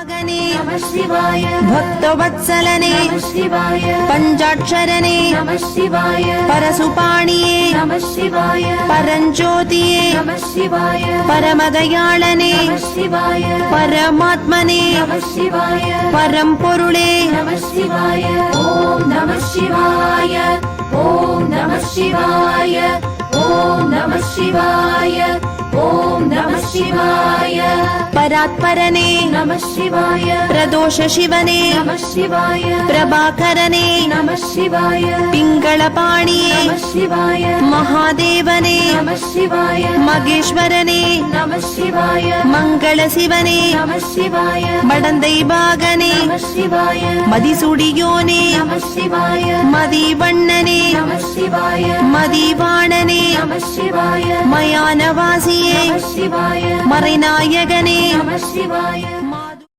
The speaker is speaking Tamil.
நாகனே நம சிவாய, பக்தவத்சலனே நம சிவாய, பஞ்சாட்சரனே நம சிவாய, பரசுபாணியே நம சிவாய, பரஞ்சோதியே நம சிவாய, பரமதயாளனே நம சிவாய, பரமாத்மனே நம சிவாய, பரம்பொருளே நம சிவாய. ஓம் நம சிவாய, ஓம் நம சிவாய, ஓம் நம சிவாய, ஓம் நம சிவாய. பராத்பரனே நம சிவாய, பிரதோஷ சிவனே நம சிவாய, பிரபாகரனே நம சிவாய, பிங்களபாணியே நம சிவாய, மகாதேவனே நம சிவாய, மகேஸ்வரனே நம சிவாய, மங்கள சிவனே நம சிவாய, மடந்தை பாகனே நம சிவாய, மதிசுடியோனே நம சிவாய, மதிவண்ணனே நம சிவாய, மதிவாணனே நம சிவாய, மயானவாசியே நம சிவாய, மறைநாயகனே நம சிவாய.